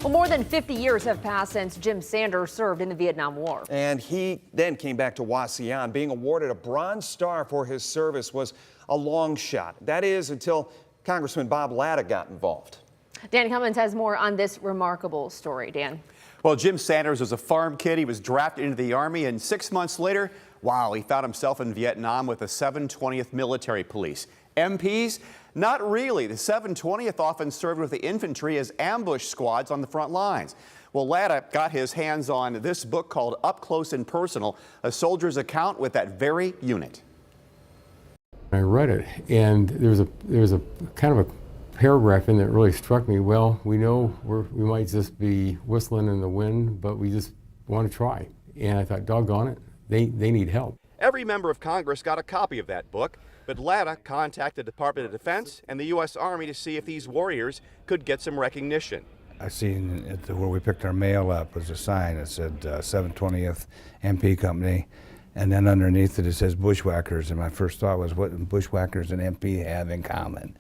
Well, more than 50 years have passed since Jim Sanders served in the Vietnam War. And he then came back to Wauseon. Being awarded a Bronze Star for his service was a long shot. That is, until Congressman Bob Latta got involved. Dan Cummins has more on this remarkable story. Dan. Well, Jim Sanders was a farm kid. He was drafted into the Army, and 6 months later, wow, he found himself in Vietnam with the 720th Military Police. MPs? Not really. The 720th often served with the infantry as ambush squads on the front lines. Well, Latta got his hands on this book called Up Close and Personal, a soldier's account with that very unit. I read it, and there was a kind of a paragraph in that really struck me. Well, we know we might just be whistling in the wind, but we just want to try. And I thought, doggone it, they need help. Every member of Congress got a copy of that book, but Latta contacted the Department of Defense and the U.S. Army to see if these warriors could get some recognition. I seen where we picked our mail up was a sign that said 720th MP Company, and then underneath it says Bushwhackers, and my first thought was, what do Bushwhackers and MP have in common?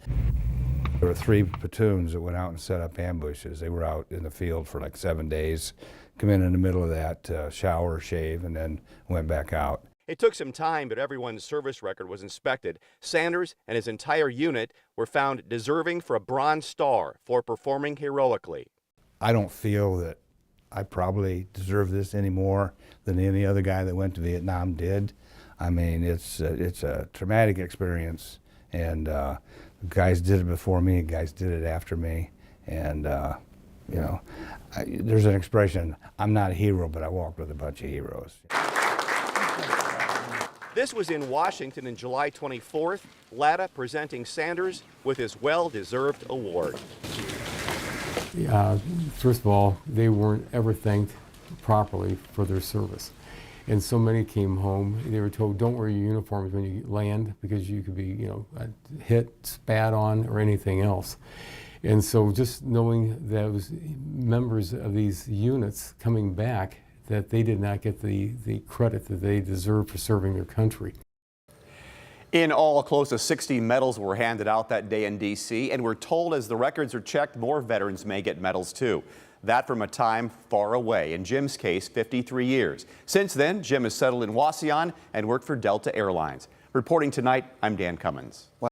There were 3 platoons that went out and set up ambushes. They were out in the field for like 7 days, come in the middle of that, shower, shave, and then went back out. It took some time, but everyone's service record was inspected. Sanders and his entire unit were found deserving for a Bronze Star for performing heroically. I don't feel that I probably deserve this any more than any other guy that went to Vietnam did. I mean, it's a traumatic experience, and guys did it before me, guys did it after me, and you know, there's an expression, I'm not a hero, but I walked with a bunch of heroes. This was in Washington on July 24th, Latta presenting Sanders with his well-deserved award. First of all, they weren't ever thanked properly for their service. And so many came home, they were told, don't wear your uniforms when you land because you could be, hit, spat on, or anything else. And so just knowing those members of these units coming back, that they did not get the credit that they deserve for serving their country. In all, close to 60 medals were handed out that day in D.C., and we're told as the records are checked, more veterans may get medals too. That from a time far away, in Jim's case, 53 years. Since then, Jim has settled in Wauseon and worked for Delta Airlines. Reporting tonight, I'm Dan Cummins.